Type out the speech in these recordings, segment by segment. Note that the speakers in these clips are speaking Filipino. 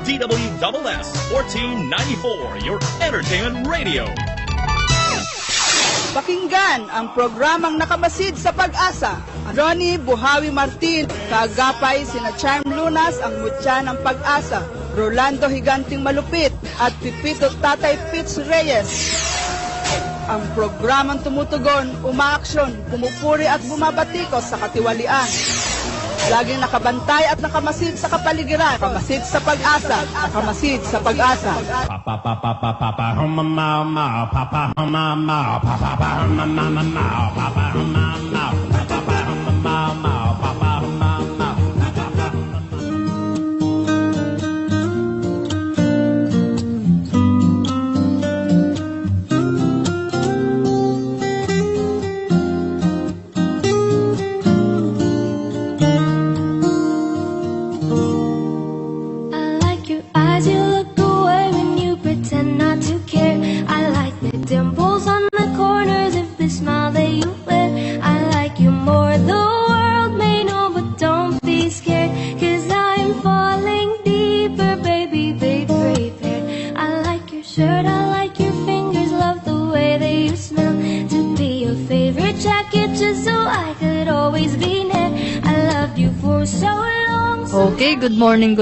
DWSS 1494, your entertainment radio. Pakinggan ang programang Nakamasid sa Pag-asa. Ronnie Buhawi Martin, kaagapay sina Charm Lunas ang mutya ng Pag-asa, Rolando Higanting Malupit at Pipito Tatay Pitts Reyes. Ang programang tumutugon, umaaksyon, pumupuri at bumabatikos sa katiwalian. Laging nakabantay at nakamasid sa kapaligiran. Nakamasid sa Pag-asa. Nakamasid sa Pag-asa. Okay, good morning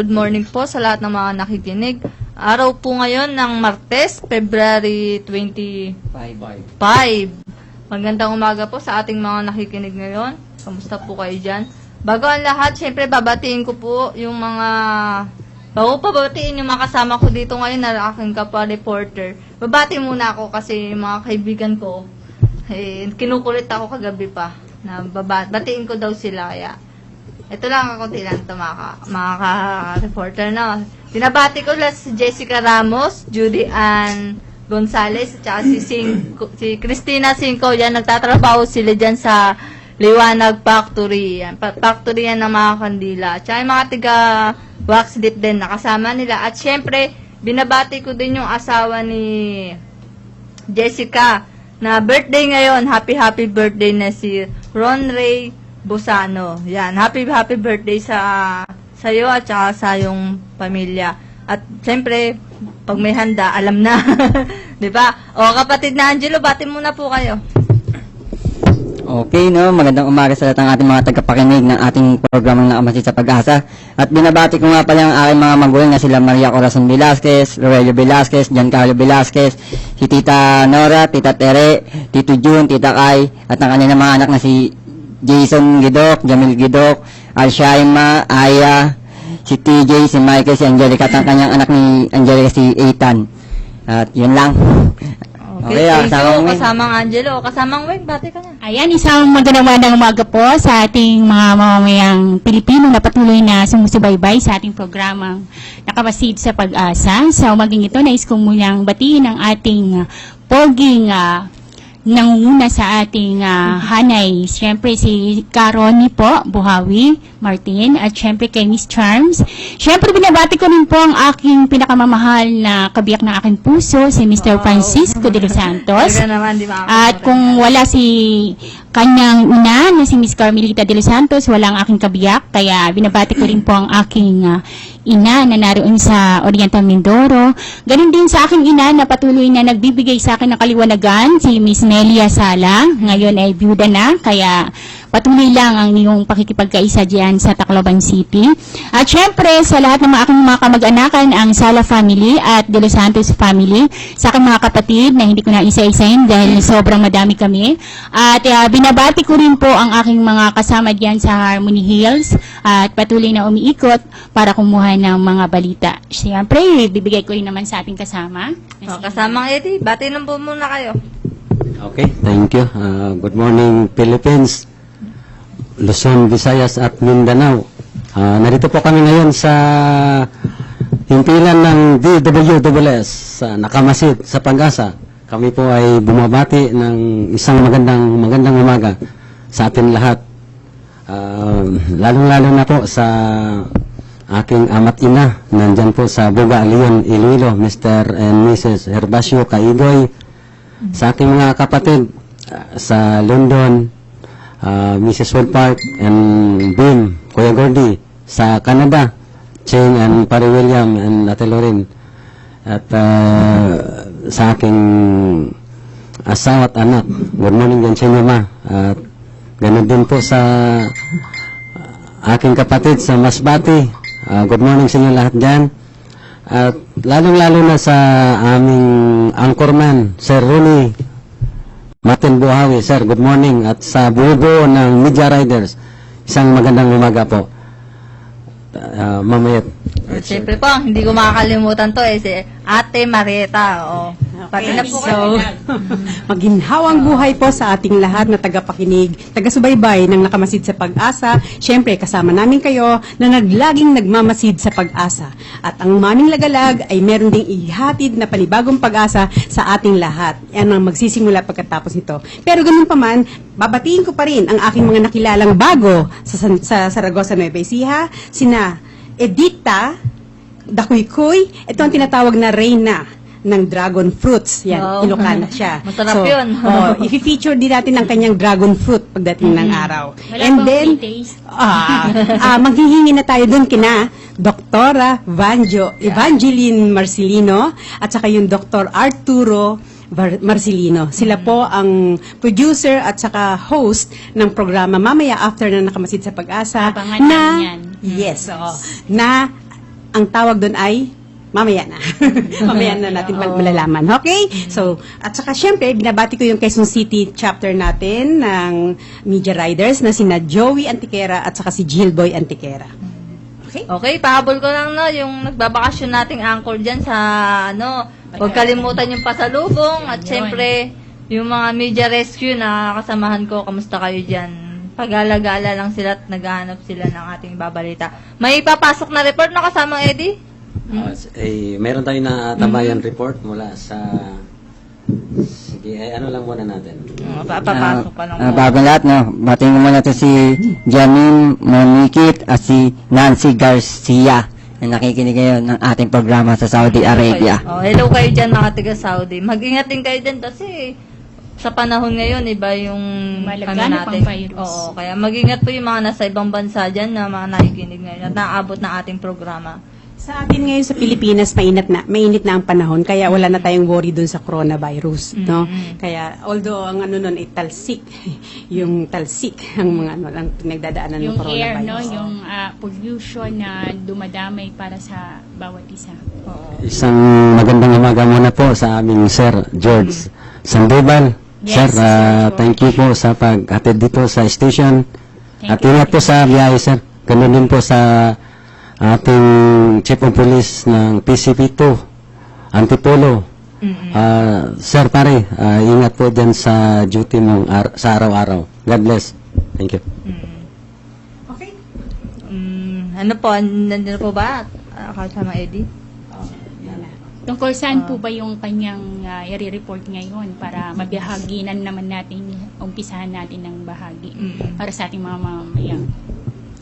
po sa lahat ng mga nakikinig. Araw po ngayon ng Martes, February 25. Magandang umaga po sa ating mga nakikinig ngayon. Kamusta po kayo dyan? Bago ang lahat, syempre babatiin ko po yung mga... Bago pabatiin yung mga kasama ko dito ngayon na aking kapwa-reporter. Babati muna ako kasi yung mga kaibigan ko, kinukulit ako kagabi pa. Na batiin ko daw sila kaya... Ito lang ako tilang ito mga ka-reporter na. Tinabati ko lang si Jessica Ramos, Judy Ann Gonzales, at saka si Christina Cinco. Yan, nagtatrabaho sila dyan sa Liwanag Factory. Yan, factory yan ng mga kandila. At saka yung mga tiga-wax dip din nakasama nila. At syempre, binabati ko din yung asawa ni Jessica na birthday ngayon. Happy birthday na si Ron Ray Busano. Yan, happy birthday sa iyo at saka sa yung pamilya. At siyempre, pag may handa, alam na. 'Di ba? O kapatid na Angelo, bati muna po kayo. Okay, no, magandang umaga sa lahat ng ating mga tagapakinig ng ating programang Nakamasid sa Pag-asa. At binabati ko nga pala ang aking mga magulang na sila Maria Corazon Velasquez, Rogelio Velasquez, Giancarlo Velasquez, si Tita Nora, Tita Tere, Tito June, Tita Kai, at ang kanilang mga anak na si Jason Gidok, Jamil Gidok, Alshaima, Aya, si TJ, si Michael, si Angelica, at ang kanyang anak ni Angelica, si Ethan. At yun lang. Okay, kasamang Angelo, kasamang Weng, bati ka na. Ayan, isang magandang umaga po sa ating mga mamamayang Pilipino na patuloy na sumusubaybay sa ating programang Nakamasid sa Pag-asa. Sa umaging ito, nais kong munang batiin ang ating poging nangunguna sa ating hanay. Siyempre si Ronnie po, Buhawi, Martin, at siyempre kay Miss Charms. Siyempre binabati ko rin po ang aking pinakamamahal na kabiyak ng aking puso, si Mr. Francisco de los Santos. At kung wala si kanyang ina na si Miss Carmelita de los Santos, wala ang aking kabiyak. Kaya binabati ko rin po ang aking ina na naroon sa Oriental Mindoro. Ganun din sa aking ina na patuloy na nagbibigay sa akin ng kaliwanagan, si Miss Nelia Sala. Ngayon ay byuda na, kaya patuloy lang ang iyong pakikipagkaisa diyan sa Tacloban City. At syempre, sa lahat ng aking mga kamag-anakan, ang Sala family at De Los Santos family, sa aking mga kapatid na hindi ko na isa-isahin dahil sobrang madami kami. At binabati ko rin po ang aking mga kasama diyan sa Harmony Hills at patuloy na umiikot para kumuha ng mga balita. Siyempre, bibigay ko rin naman sa ating kasama. Kasamang Eddie, bati lang po muna kayo. Okay, thank you. Good morning, Philippines, Luzon, Visayas at Mindanao. Narito po kami ngayon sa himpilan ng DWSS, Nakamasid sa Pag-asa. Kami po ay bumabati ng isang magandang umaga sa atin lahat. Lalong-lalo na po sa aking ama't ina, nandyan po sa Buga, Leon, Iloilo, Mr. and Mrs. Herbacio Caigoy, sa aking mga kapatid sa London, Mrs. Woodpark and Bim, Kuya Gordy, sa Canada, Ching and Pare William and Ate Lorin. At sa aking asawa at anak. Good morning din sa inyo, ma. At ganun din po sa aking kapatid sa Masbati. Good morning sa inyo lahat dyan. At lalong-lalo na sa aming anchorman, Sir Rooney Martin Buhawi. Sir, good morning. At sa buo ng Media Riders, isang magandang umaga po. Mamayat. Siyempre po, hindi ko makakalimutan to si Ate Marieta. Pati na po So, maginhawang buhay po sa ating lahat na tagapakinig, taga-subaybay ng Nakamasid sa Pag-asa. Siyempre, kasama namin kayo na laging nagmamasid sa pag-asa. At ang Maming Lagalag ay meron ding ihatid na panibagong pag-asa sa ating lahat. Yan ang magsisimula pagkatapos nito. Pero ganun pa man, babatiin ko pa rin ang aking mga nakilalang bago sa Saragossa, Nueva Ecija, sina Edita Dakuykuy, ito ang tinatawag na Reyna ng dragon fruits. Yan, Wow. Ilocana siya. Masarap yun. I-feature din natin ang kanyang dragon fruit pagdating ng araw. Wala bang taste? Maghihingi na tayo dun kina Doktora Evangeline Marcelino at saka yung Dr. Arturo Marcelino. Sila po ang producer at saka host ng programa mamaya after na Nakamasid sa Pag-asa. Abangan natin yan. Yes, oo. Na ang tawag doon ay mamaya na. Mamaya na natin malalaman. Okay? So, at saka syempre, binabati ko yung Quezon City chapter natin ng Media Riders na sina Joey Antiquera at saka si Jillboy Antiquera. Okay? Okay, pahabol ko lang yung nagbabakasyon nating anchor dyan sa huwag kalimutan yung pasalubong at syempre yung mga media rescue na kasamahan ko, kamusta kayo dyan? Pag-alagala lang sila at naghahanap sila ng ating babalita. May papasok na report na kasamang Eddie? Meron tayong natabayan report mula sa... Sige, ano lang muna natin. Papasok pa lang. Bago lahat, no? Batiin ko muna ito si Janine Monikit at si Nancy Garcia na nakikinig ngayon ng ating programa sa Saudi Arabia. Hello kayo dyan mga taga Saudi. Mag-ingat din kayo dyan kasi sa panahon ngayon, iba yung Malagana pang virus. Oo, kaya mag-ingat po yung mga nasa ibang bansa dyan na mga nakikinig ngayon at naaabot na ating programa. Sa atin ngayon sa Pilipinas, mainit na ang panahon, kaya wala na tayong worry dun sa coronavirus, no? Kaya, although ang nun ay talsik, yung talsik, ang mga ang pinagdadaanan ng Yung coronavirus. air, no? Yung pollution na dumadamay para sa bawat isa. Isang magandang umaga muna po sa aming Sir George Sandoval. Yes, Sir, Sir thank you po sa pag-atid dito sa station. At you. ingat po sa biyahe, Sir. Ganun din po sa ating Chief of Police ng PCP2, Antipolo. Sir, pare, ingat po dyan sa duty mo sa araw-araw. God bless. Thank you. Okay? Ano po, nandun po ba? Kasama Eddie? Tungkol saan po ba yung kanyang i-report ngayon para mabihaginan naman natin, umpisahan natin ng bahagi para sa ating mga mamamayang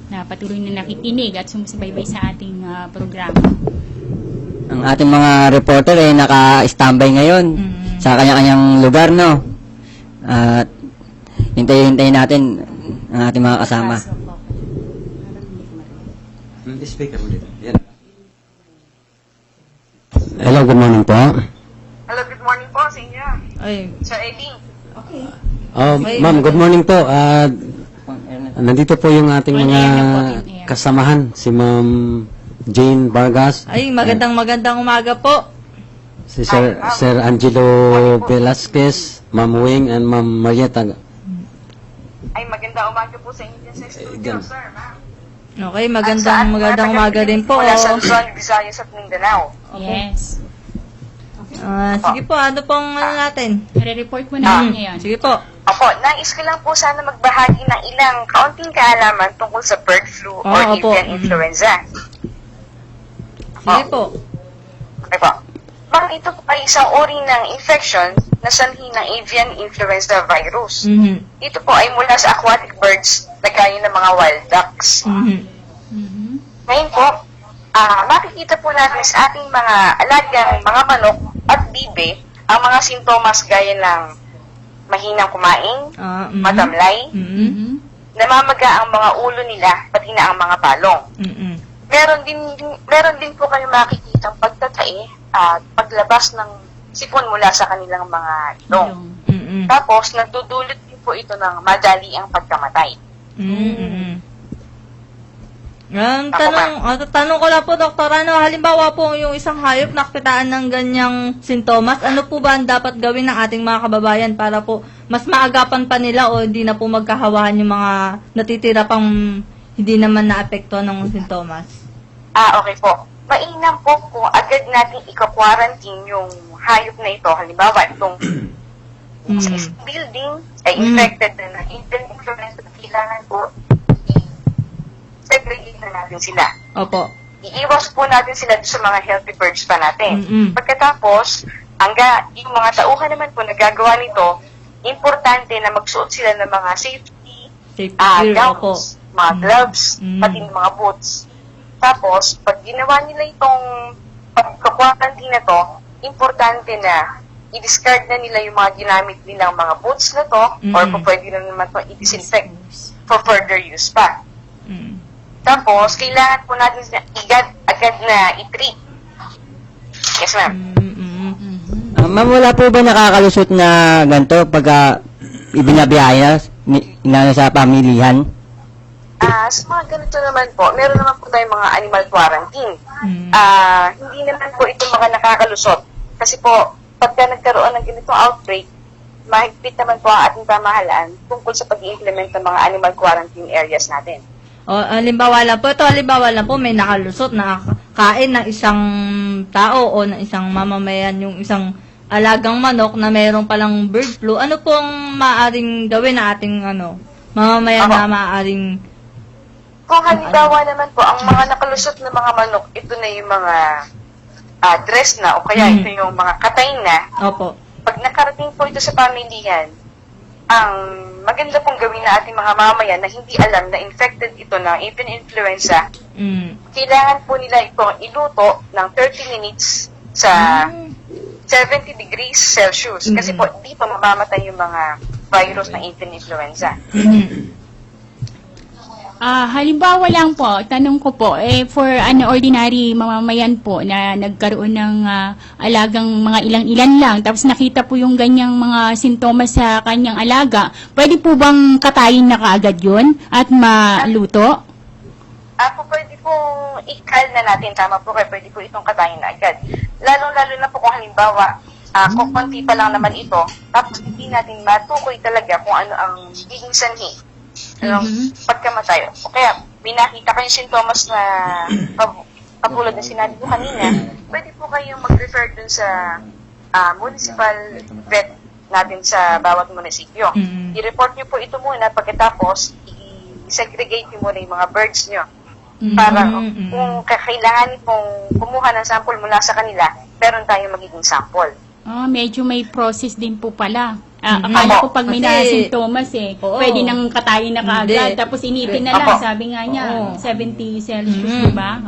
na patuloy na nakikinig at sumusubaybay sa ating programa. Ang ating mga reporter ay naka-standby ngayon sa kanya-kanyang lugar, no? At hintayin natin ang ating mga kasama. Speaker ulit. Hello, good morning po. Hello, good morning po sa inyo. Ay, Sir Eddie. Ma'am, good morning po. Nandito po yung ating On mga air na po, on air. kasamahan, si Ma'am Jane Vargas, magandang umaga po. si Sir Angelo Velasquez, Ma'am Wing, and Ma'am Marieta. Ay, magandang umaga po sa inyo dyan sa studio, dyan. sir, ma'am. Okay, magandang umaga din po. Mula sa Luzon, Visayas at Mindanao. Yes. Sige po, ano pong natin? I-report mo natin ngayon. Sige po. Opo, nais ko lang po sana magbahagi ng ilang kaunting kaalaman tungkol sa bird flu or opo. avian influenza. Sige po. Okay po. Ma'am, ito po ay isang uri ng infection na sanhi ng avian influenza virus. Ito po ay mula sa aquatic birds na gaya ng mga wild ducks. Ngayon po, makikita po natin sa ating mga alagang mga manok at bibe ang mga sintomas gaya ng mahinang kumain, matamlay, namamaga ang mga ulo nila, pati na ang mga palong. meron din po kayo makikitang pagtatae at paglabas ng sipon mula sa kanilang mga ilong. Mm-mm. Tapos, nagdudulot din po ito ng madali ang pagkamatay. Tanong ko lang po, Doktor, halimbawa po yung isang hayop nakitaan ng ganyang sintomas, ano po ba ang dapat gawin ng ating mga kababayan para po mas maagapan pa nila o hindi na po magkahawahan yung mga natitira pang hindi naman naapektuhan ng sintomas? Okay po. Mainam po kung agad natin ika-quarantine yung hayop na ito. Halimbawa, itong sa isang building ay infected na ng avian influenza, kailangan po i-segregate na natin sila. Opo. Iiwas po natin sila sa mga healthy birds pa natin. Pagkatapos, yung mga tauhan naman po na gagawa nito, importante na magsuot sila ng mga safety gear, gowns, mga gloves, pati ng mga boots. Tapos, pag ginawa nila itong pagka-quarantine na to, importante na i-discard na nila yung mga ginamit nilang mga boots na to, or kung pwede na naman ito i-disinfect for further use pa. Tapos, kailangan po natin agad na i-treat. Yes, ma'am. Ma'am, wala po ba nakakalusot na ganito pag ibinabiyaya sa pamilihan? Sa mga ganito naman po, meron naman po tayong mga animal quarantine. Hindi naman po ito mga nakakalusot. Kasi po, pagka nagkaroon ng ganitong outbreak, mahigpit naman po ang ating pamahalaan tungkol sa pag-i-implement ng mga animal quarantine areas natin. Halimbawa lang po, may nakalusot na kain ng isang tao o ng isang mamamayan yung isang alagang manok na mayroong palang bird flu. Ano pong maaaring gawin na ating mamamayan na maaaring... Kung halimbawa naman po, ang mga nakalusot na mga manok, ito na yung mga dress na o kaya ito yung mga katay na. Opo. Pag nakarating po ito sa pamilihan, ang maganda pong gawin na ating mga mamamayan na hindi alam na infected ito ng avian influenza, kailangan po nila itong iluto ng 30 minutes sa 70 degrees Celsius. Kasi po, dito mamamatay yung mga virus ng avian influenza. Halimbawa lang po, tanong ko po, for ordinary mamamayan po na nagkaroon ng alagang mga ilang-ilan lang, tapos nakita po yung ganyang mga sintomas sa kanyang alaga, pwede po bang katayin na kaagad yun at maluto? Pwede pong ikal na natin, tama po kayo, pwede po itong katayin na agad. Lalo-lalo na po kung halimbawa, kung konti pa lang naman ito, tapos hindi natin matukoy talaga kung ano ang biging sanhi. Pagkamatay. O kaya, binakita kayong sintomas na katulad na sinabi ko kanina, pwede po kayong mag-refer dun sa municipal vet natin sa bawat munisipyo. I-report nyo po ito muna, pagkatapos, i-segregate nyo muna yung mga birds nyo. Para kung kakailangan pong kumuha ng sample mula sa kanila, meron tayong magiging sample. Medyo may process din po pala. Akala ko pag may na-sintomas pwede nang katayin na kaagad. Tapos inipin na lang, sabi nga niya, 70 Celsius, diba?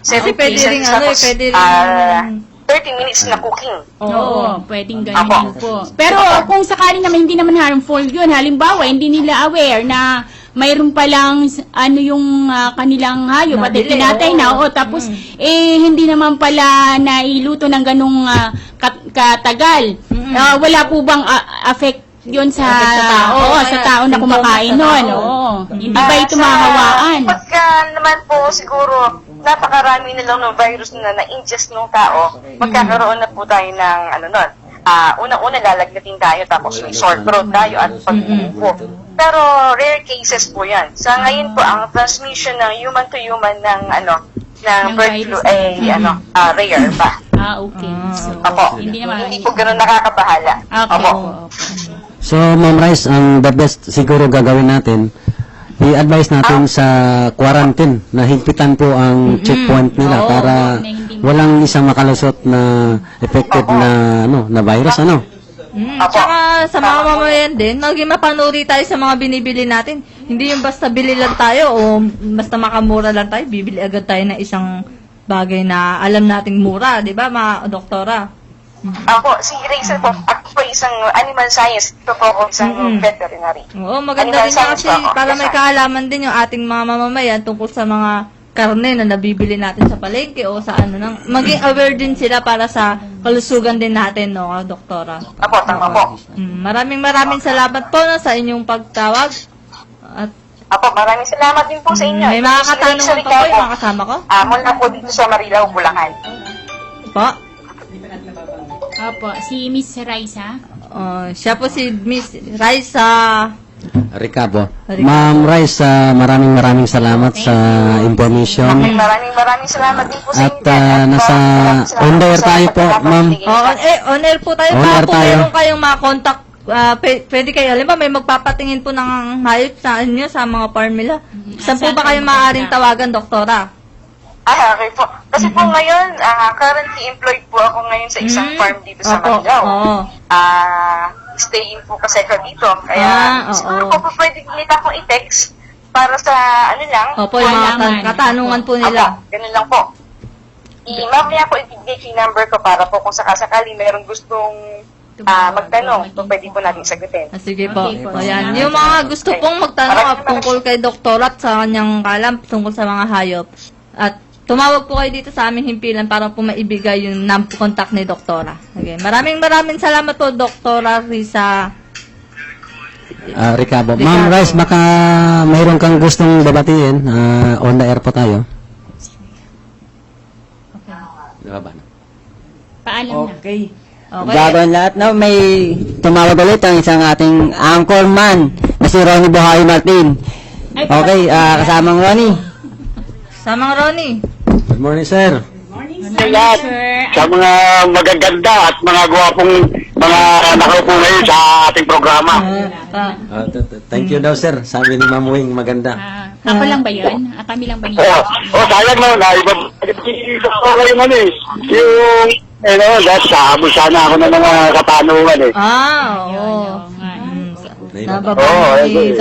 70 pwede rin pwede rin 30 minutes na cooking. Oo, pwedeng ganyan po. Pero kung sakali naman hindi naman harmful yun, halimbawa, hindi nila aware na mayroon palang yung kanilang hayop at tinatay na, tapos hindi naman pala nailuto ng ganung katagal. Wala po bang effect yun sa tao? Sa tao na kumakain nun. Hindi ba ito mahawaan? Pagka naman po siguro napakarami na lang ng virus na na-ingest ng tao, magkakaroon na po tayo ng unang-una lalagnatin tayo, tapos may sore throat tayo at pag-uupo. Pero rare cases po yan. Sa ngayon po, ang transmission ng human to human ng bird flu ay rare pa. Okay. So, hindi po ganun nakakabahala. Okay. So, Ma'am Rice, ang the best siguro gagawin natin, i-advise natin sa quarantine na higpitan po ang checkpoint nila para walang isang makalusot na affected na virus, Tsaka sa mga mamamayan din, maging mapanuri tayo sa mga binibili natin. Hindi yung basta bili lang tayo o basta makamura lang tayo, bibili agad tayo ng isang bagay na alam nating mura, di ba mga doktora? Si Rachel po, ako po isang animal science, ito po ako isang veterinary. Oo, maganda rin kasi para may kaalaman din yung ating mga mamamayan tungkol sa mga karne na nabibili natin sa palengke o sa ano nang maging aware din sila para sa kalusugan din natin, no, doktora. Apo, tama po. Maraming salamat po no, sa inyong pagtawag. At Apo, maraming salamat din po sa inyo. may mga katanungan pa po yung mga kasama ko. Mula po dito sa Marilao, Bulacan. Po. Opo, si Miss Raisa. Siya po si Miss Raisa. Recabo. Recabo. Ma'am Rice, maraming salamat sa information. Maraming salamat din po sa At inyo. nasa Maraming salamat on air po sa tayo po, pagkakataon ma'am. na binigay On air po tayo. On Baka air po tayo. meron kayong mga contact, pwede kayo, alam ba, may magpapatingin po ng hayop sa inyo sa mga farm nila. Saan po ba kayo maaaring tawagan, doktora? Okay po. Kasi po ngayon, currently employed po ako ngayon sa isang farm dito sa Opo. Marilao. Oo. Stay in po kasi ako dito. Kaya siguro oo. po pwede nila akong i-text para sa ano lang. Opo, yung mga katanungan po nila. Apo, ganun lang po. Mamaya po ibigay yung number ko para po kung sakasakali merong gustong magtanong, po pwede po natin sagutin. Sige po. Okay po. Ayan. Yung mga gusto pong magtanong tungkol kay doktora at sa kanyang kalam tungkol sa mga hayop. At tumawag po kayo dito sa aming himpilan para po maibigay yung contact ni doktora. Okay. Maraming salamat po, Doktora Risa. Recabo. Ma'am Rice, baka mayroon kang gustong babatiin. On the air po tayo. Paalam na. Okay. Gagawin lahat, no? May tumawag ulit ang isang ating anchorman na si Ronnie Buhawi Martin. Okay, kasamang Ronnie. Samang Ronnie. Good morning, sir. Sa mga magaganda at mga gwapong mga nakaupo ngayon sa ating programa. Thank you daw, sir. Sabi ni Ma'am Wing, maganda. Ako lang ba yun? Kami lang ba niya? Sayang na, kayo man eh. Yung, dahil sahabol sana ako ng mga katanungan eh. Oo.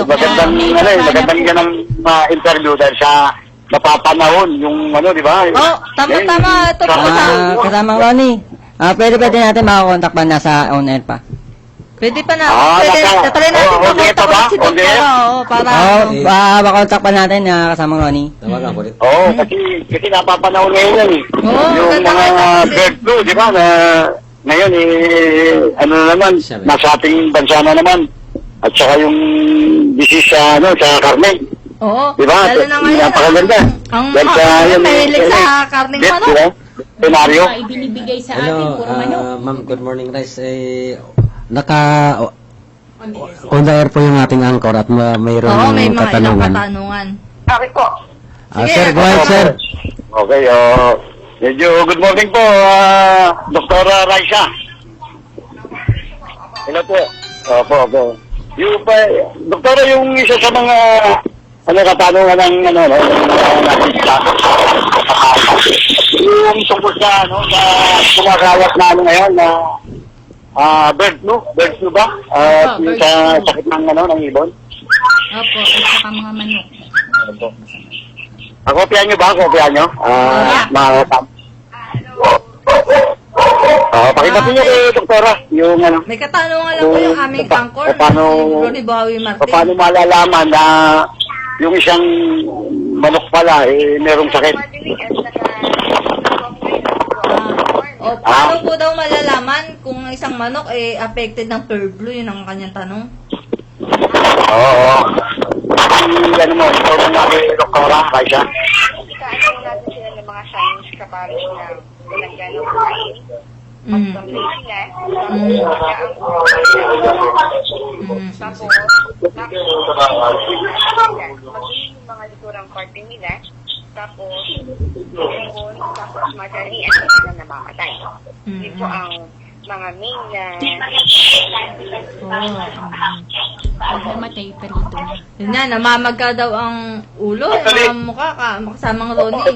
Magandang, magandang yan ang interview dahil sa napapanahon yung di ba? Tama. Ito po sa... Kasamang Ronnie. Pwede natin makakontak pa nasa on air pa. Pwede pa na. Tatry natin makontak ulit si doktora. Para... makontak pa natin kasamang Ronnie. Tawagan ko rin. Kasi napapanahon ngayon yan eh. Yung mga bird flu, di ba? Ngayon naman, nasa ating bansa na naman. At saka yung disease sa karne. Oo. Diba? Lalo na ngayon. Napakaganda. Ang mahilig sa karning manok. Diba? Senaryo. Ibinibigay sa atin, puro manok. Ma'am, good morning, Rice. On the air po yung ating anchor at mayroong May mga ilang katanungan. katanungan. Okay po. Sir, go ahead, sir. Okay, medyo good morning po, Doktora Raisa. Hello po. Opo. Yung pa, Doktora, yung isa sa mga katanungan ng yung tungkol sa sa kumakawat na ngayon na bird flu ba? Yung sa sakit ng ibon. Opo, at saka mga manok. Kopyahan nyo ba? Mga pakibatin nyo kay Doktora yung May katanungan lang po yung aming anchor. Paano Si Ronnie Buhawi Martin. paano malalaman na yung isang manok pala merong sakit? Paano po daw malalaman kung isang manok affected ng bird flu? Yun ang kanyang tanong. Oo. Ano mo, ito mga kay Doktora Raisa. Kaano natin sila ng mga signs kapares na walang gano'ng kain. Pag-complain sila, tapos magiging yung mga likurang parte nila, tapos madalian sila namamatay. Yun po ang mga main na Matay pa rito. Yun yan, namamaga daw ang ulo, ang mukha kasamang Ronnie.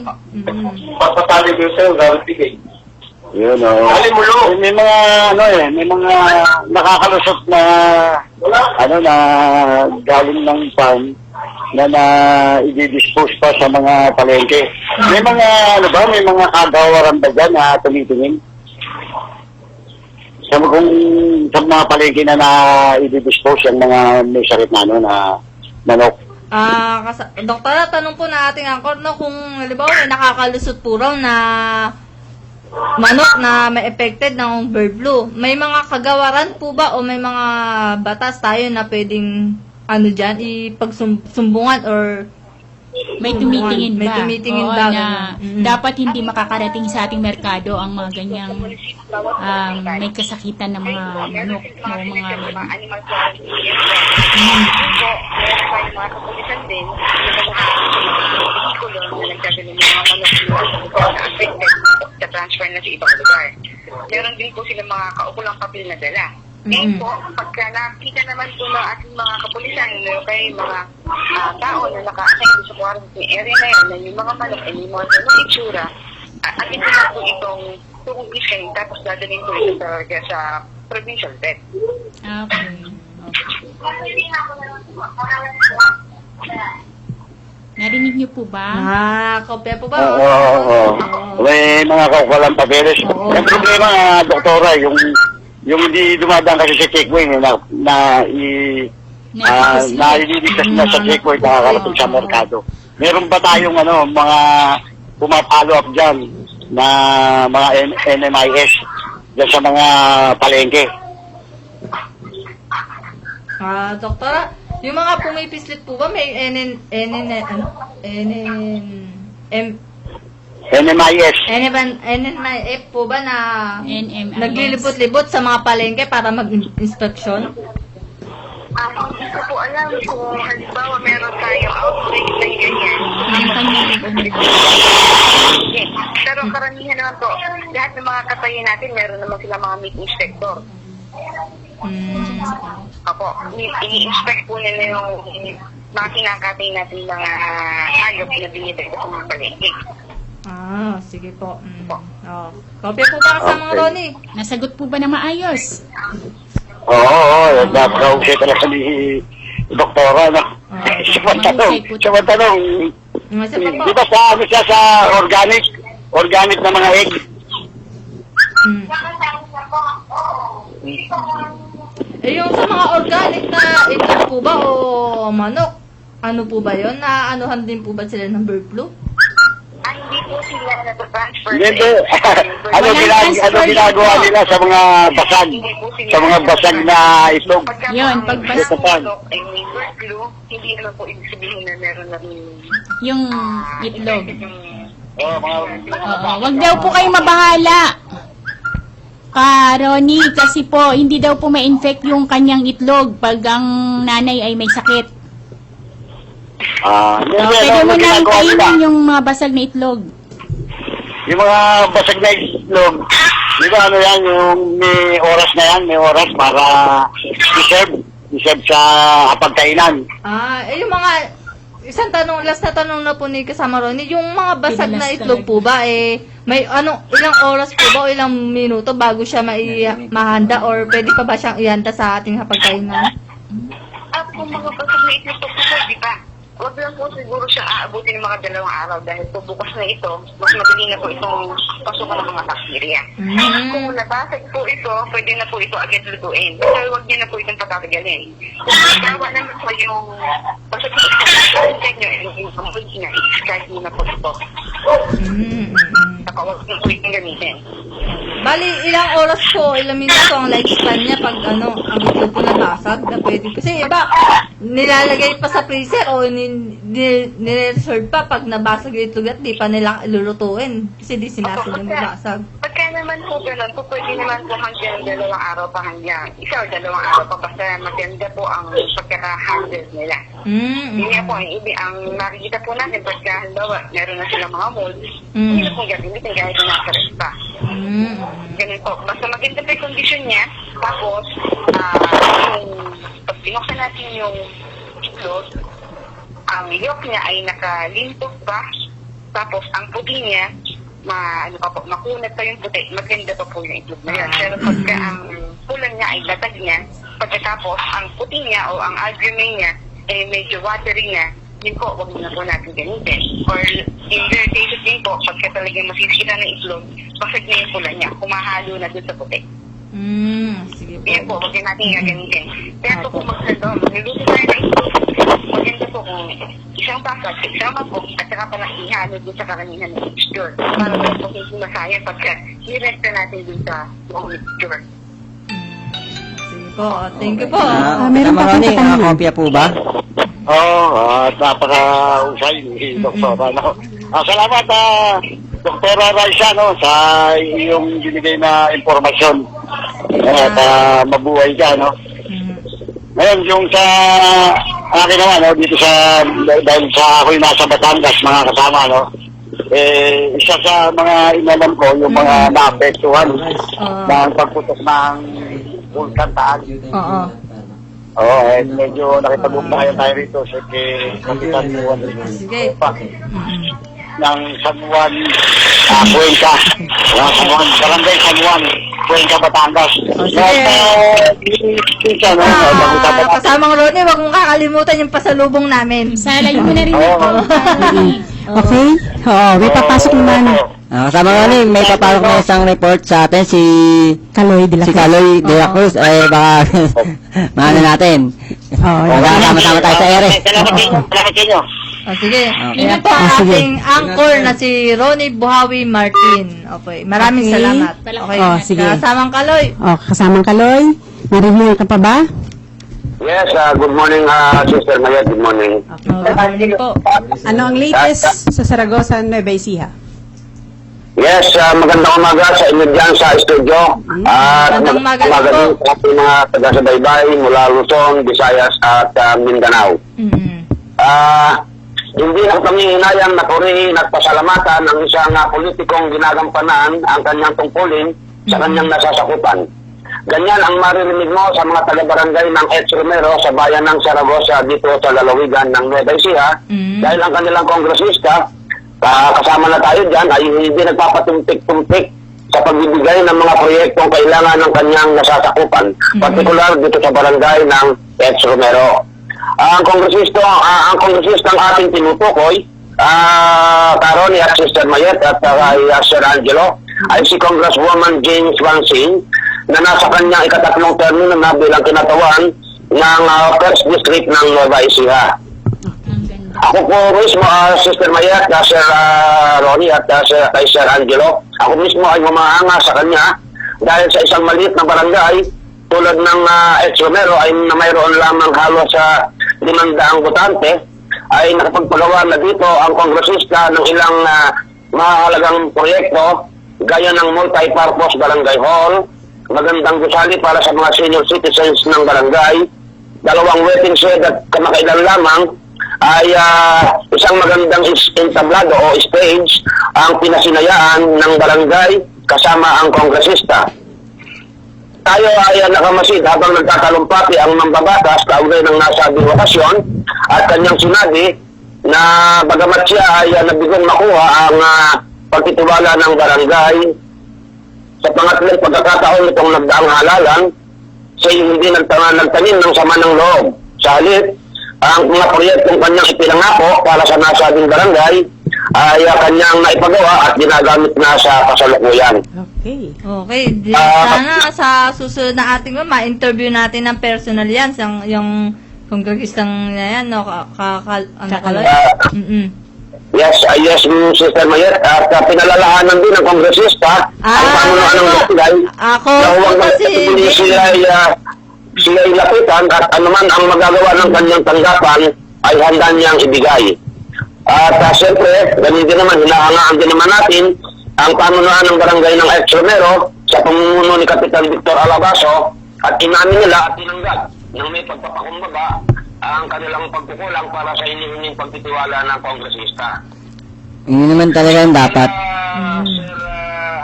Papatali ko sa'yo, gawin bigay. Yun, may mga, may mga nakakalusot na, na galing ng farm na i-dispose pa sa mga palengke. May mga, may mga kagawaran ba dyan na tumitingin? Sa mga palengke na i-dispose yung mga may sakit na manok. Doktora, tanong po na ating angkor, no, kung halimbawa may nakakalusot po raw na manok na may affected ng bird flu, may mga kagawaran po ba o may mga batas tayo na pwedeng dyan, ipagsumbungan or May tumitingin May ba? tumitingin Oo, ba? na dapat hindi makakarating sa ating merkado ang mga ganyang may kasakitan ng mga manok o mga animal quality. Meron tayong mga kapulisan din, yung mga vehiculo na nagdadala ng mga manok na affected sa transfer na sa ibang lugar. Meron din po silang mga kaukulang papel na dala. Ngayon po, pagka nakita naman po ng ating mga kapulisan, kay mga tao na naka-assign sa quarantine area na yan, na yung mga manok ay yung mga ganong itsura, atin ko na po itong tukugisin, tapos dadalhin po ito sa provincial vet. Okay. Narinig niyo po ba? Kopya po ba? Oo. May mga kaukulang papeles. Yung problema, doktora, yung hindi dumadaan kasi sa checkpoint nalililigtas na sa checkpoint nakakarating sa merkado. Meron ba tayong mga pumapalo up dyan na mga NMIS dyan sa mga palengke? Doktora, yung mga pumipislit po ba may NMIS. NMIF po ba na NMIS. naglilibot-libot sa mga palengke para mag-inspeksyon? Hindi ko po alam kung halimbawa meron tayong outbreak na ganyan. Yes. Pero karamihan naman po, lahat ng mga katayin natin, meron naman sila mga meat inspector. Opo, ini-inspect po nila yung mga kinakatay natin mga hayop na binibig sa mga palengke. Sige po. Kopya po ba kasama Okay. Ronnie? Nasagot po ba na maayos? Oo, napaka-okay talaga ni doktora, no? Siya tanong, di ba sa organic na mga egg? Yung sa mga organic na itlog po ba o manok, ano po ba yun? Naanuhan din po ba sila ng bird flu? Hindi po sila nag-transfer. Hindi. Ano ginagawa nila sa mga basag? Sa mga basag na itlog? Yun, pagbasag. Ay may bird flu, hindi naman po ibig sabihin na meron na Yung itlog. Oo, Wag daw po kayo mabahala. Ronnie, kasi po, hindi daw po ma-infect yung kanyang itlog pag ang nanay ay may sakit. Pwede mo na kainin yung mga basag na itlog. Yung mga basag na itlog, di ba yung may oras na yan, may oras para i-serve sa pagkainan. Yung mga, last na tanong na po ni kasama Ronnie, yung mga basag na itlog po ba, may ilang oras po ba o ilang minuto bago siya mahanda or pwede pa ba siyang ihanda sa ating hapagkainan? Kung mga basag na itlog po, di ba? Huwag lang po siguro siya aabutin ng mga 2 araw dahil po bukas na ito, mas madali na po itong pasukan ng mga bakterya. Kung nabasag po ito, pwede na po ito agad lutuin. Pero huwag niyo na po itong patatagalin. Kung nagawa naman po yung basag na ito, yung pampulit na, i-discard niyo na po ito. Saka huwag niyo po itong gamitin. Bali, ilang oras po, ilang minuto ang lifespan niya pag ang itlog po nabasag na pwede. Kasi iba, nilalagay pa sa freezer o nire-reserve pa pag nabasag yung itlog at di pa nila ilulutuin. Kasi di sinasadya mabasag. Pagka naman po ganun, po pwede naman po hanggang 2 araw pa hanggang 1 o 2 araw pa basta maganda po ang pagkaka-handle nila. Hindi po, ang makikita po natin pagka halimbawa meron na silang mga molds, hindi na po gagamitin kahit na nasa rest pa. Ganun po. Basta maganda pa yung condition niya, tapos pag binuksan natin yung itlog, ang yolk niya ay nakalintok pa, tapos ang puti niya, makunat pa yung puti, maganda pa po yung itlog na yan. Pero pagka ang pulan niya ay latag niya, pagkatapos ang puti niya o ang albumin niya ay medyo watery niya, yun po, huwag na po natin gamitin. Or in rare cases din po, pagka talagang masisira ng itlog, basag na yung pulan niya, kumahalo na doon sa puti. Sige po. Yan po, huwag natin gagamitin. Kaya po kung magluluto tayo ng itlog, maganda po kung isang bakal sa isang mabok at saka pa ihalo dun sa karamihan ng mixture. Para po hindi masaya pagka niresta natin dun sa buong mixture. Sige po. Thank you po. meron pa Ronnie, akong katanungan. kopya po ba? At napaka-usay ni Dr. Salamat, Dr. Raisa, no, sa iyong binigay na impormasyon. At mabuhay ka, no. Ngayon, yung sa akin naman, no, dito sa, dahil sa ako'y nasa Batangas, mga kasama, no, isa sa mga inalam ko, yung mga naapektuhan ng pagputok ng Vulcan Taal. Oo. Oo, medyo nakipag-ugnayan tayo rito sa Kapitan Juan Sige. ng San Juan, Cuenca. San Juan, Barangay San Juan, Cuenca, Batangas. Kasamang Ronnie, wag mong kakalimutan yung pasalubong namin. Salayo mo na rin Oo. po. Okay? Oo, may papasok naman. Kasama Ronnie, may papalok na isang report sa atin si Kaloy de la Cruz. Kaloy de la Cruz. Baka maano natin. Oo, Sama-sama tayo sa ere. Salamat sa inyo. Sige. Okay. Yan po ang ating anchor na si Ronnie Buhawi Martin. Okay. Maraming Okay. salamat. Okay. Sige. Kasamang Kaloy. Kasamang Kaloy. Narinig ka pa ba? Yes, good morning, Sister Maya. Good morning. Good morning po. Ano ang latest sa Saragossa, Nueva Ecija? Yes, magandang umaga sa inyo dyan sa studio. At Magandang umaga din po. sa ating mga taga-subaybay mula Luzon, Visayas at Mindanao. Hindi na kami hinayang napurihin at pasalamatan ng isang politikong ginagampanan ang kanyang tungkulin sa kanyang nasasakupan. Ganyan ang maririnig mo sa mga taga-barangay ng Eds Romero sa bayan ng Saragossa dito sa lalawigan ng Nueva Ecija dahil ang kanilang kongresista, kasama na tayo dyan, ay hindi nagpapatumpik-tumpik sa pagbibigay ng mga proyektong kailangan ng kanyang nasasakupan, partikular dito sa barangay ng Eds Romero. Ang kongresistang ating tinutukoy, Ronnie at Sister Mayet at Sir Angelo, ay si Congresswoman James Wansing na nasa kanyang ikatatlong termino na bilang kinatawan ng First District ng Nueva Ecija. Ako po mismo, Sister Mayet, Sir Ronnie at Sir Angelo, ako mismo ay mamahanga sa kanya dahil sa isang maliit na barangay tulad ng Eds Romero ay na mayroon lamang halos sa 500 botante ay nakapagpagawa na dito ang kongresista ng ilang mahalagang proyekto gaya ng multi-purpose barangay hall, magandang gusali para sa mga senior citizens ng barangay, 2 waiting shed at kamakailan lamang ay isang magandang entablado o stage ang pinasinayaan ng barangay kasama ang kongresista. Tayo ay nakamasid habang nagtatalumpati ang mambabatas kaugnay ng nasabing okasyon at kanyang sinabi na bagamat siya ay nabigong makuha ang pagtitiwala ng barangay sa pangatlong pagkakataon nitong nagdaang halalan, siya hindi nagtanim ng sama ng loob. Sa halip, ang mga proyektong kanyang ipinangako para sa nasabing barangay ay kanyang naipagawa at ginagamit na sa kasalukuyan. Okay. Okay. Sana sa susunod na ating ma-interview natin ng personal yan. Yung kongresistang na yan, no? Kaloy? Yes, Sister Mayet. At pinalalahanan din ng kongresista ang pamunuan ng barangay. Ako huwag kasi sila lapitan at anuman ang magagawa ng kanyang tanggapan ay handa niyang ibigay. At siyempre, ganun din naman, hinahangaan din naman natin ang pamunuan ng barangay ng Eds Romero sa pamumuno ni Kapitan Victor Alabaso at inamin nila at tinanggap ng may pagpapakumbaga ang kanilang pagkukulang para sa hinihinging pagtitiwala ng kongresista. Yun naman talaga ang dapat. Sir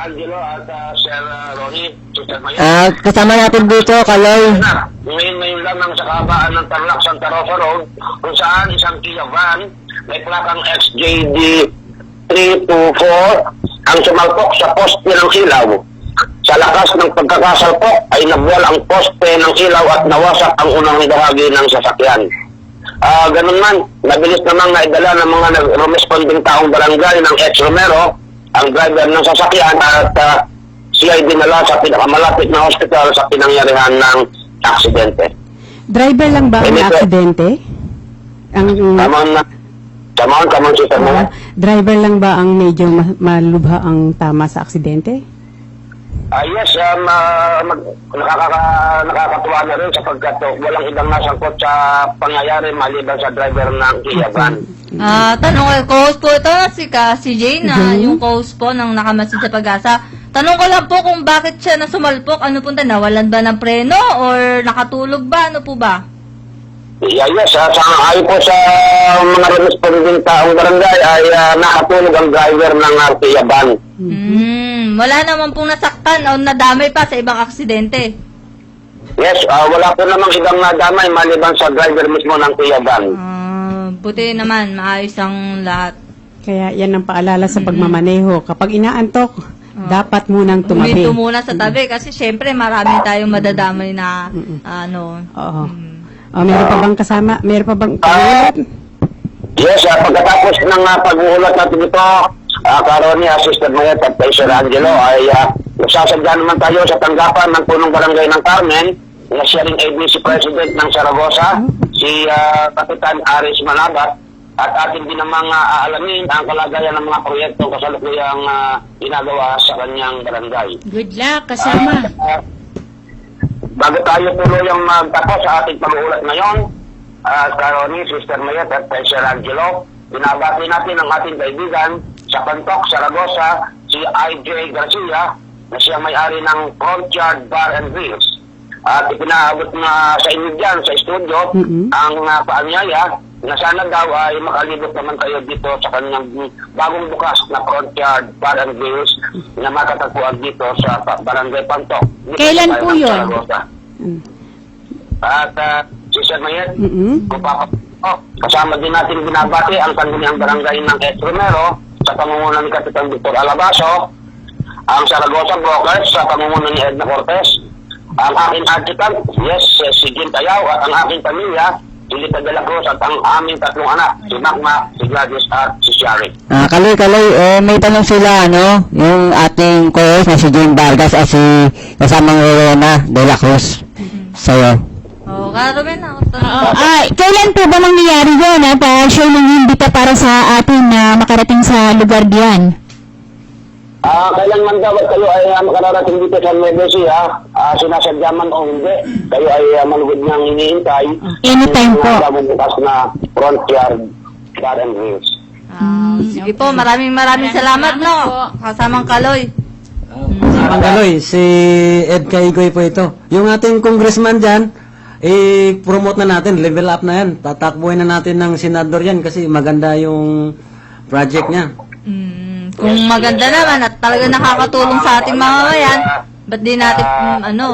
Angelo at Sir Ronnie, Sister Maya. Kasama natin dito, Kaloy. Ngayon lamang sa kahabaan ng Tarlac Santa Rosa Road kung saan isang Kia van may plakang XJD 324 ang sumalpok sa poste ng ilaw. Sa lakas ng pagkakasalpok ay nabuwal ang poste ng ilaw at nawasak ang unang bahagi ng sasakyan. Ganun man, nabilis namang naidala ng mga responding taong barangay ng Eds Romero ang driver ng sasakyan at siya ay dinala sa pinakamalapit na hospital sa pinangyarihan ng aksidente. Driver lang ba ang aksidente? Kamang Sister Mayet. Driver lang ba ang medyo malubha ang tama sa aksidente? Yes, nakakatuwa na rin sapagkat walang ibang nasangkot sa pangyayari maliban sa driver ng Kia van. Tanong ko, co-host po ito, si Jane, yung co-host po ng Nakamasid sa Pag-asa. Tanong ko lang po kung bakit siya nasumalpok, ano po, nawalan ba ng preno or nakatulog ba, ano po ba? Yes, ayon po sa mga responding taong barangay ay nakatulog ang driver ng Kia van. Wala naman pong nasaktan o nadamay pa sa ibang aksidente. Yes, wala po namang ibang nadamay maliban sa driver mismo ng Kia van. Buti naman, maayos ang lahat. Kaya yan ang paalala sa pagmamaneho. Kapag inaantok, dapat munang tumabi. Huminto muna sa tabi kasi syempre marami tayong madadamay na Oo. Meron pa bang kasama? Meron pa bang pag-uulat? Yes, pagkatapos ng pag-uulat natin ito, Karoni, Sister Mayet at Sir Angelo, ay sasadya naman tayo sa tanggapan ng punong barangay ng Carmen, na siya rin ABC President ng Saragossa, si Kapitan Aris Manabat, at atin din namang aalamin ang kalagayan ng mga proyektong kasalukuyang ginagawa sa kanyang barangay. Good luck, kasama. Bago tayo tuluyang magtapos sa ating pag-uulat ngayon, Karoni, Sister Mayet at Sir Angelo, binabati natin ang ating kaibigan sa Pantok, Saragossa, si IJ Garcia, na siya may-ari ng Frontyard Bar and Grills. At ipinaabot na sa inyo dyan, sa studio, ang paanyaya na sana daw ay makalibot naman kayo dito sa kanyang bagong bukas na Frontyard Bar and Grills na matatagpuan dito sa Barangay Pantok. Kailan po yun? At si Sir Mayet, kung kasama din natin binabati ang kanilang barangay ng Estromero sa pangunguna ni Kapitan Victor Alabaso, ang Saragossa Brokers sa pangunguna ni Edna Cortez, ang aking adjutant, yes, si Jim Tayaw, at ang aking pamilya, si Lita de la Cruz, at ang aming tatlong anak, si Magma, si Gladys, at si Shari. Kaloy, may tanong sila, yung ating co-host na si Jane Vargas at si kasamang Rowena de la Cruz. Sa'yo. Ruben, Kailan po ba mangyayari yun? Siya nang-imbita para sa atin na makarating sa lugar diyan? Kailan man daw kayo ay makararating dito sa Nueva Ecija, sinasadya man o hindi, kayo ay manugod niyang iniintay. Anytime po. Bagong bukas na Frontyard Bar and Grills. Sige po, maraming salamat, kasamang Kaloy. Kasamang Kaloy, si Ed Kaigoy po ito. Yung ating congressman dyan, promote na natin, level up na yan. Tatakbuhin na natin ng senador yan kasi maganda yung project niya. Kung maganda naman at talaga nakakatulong sa ating mamamayan, ba't di natin,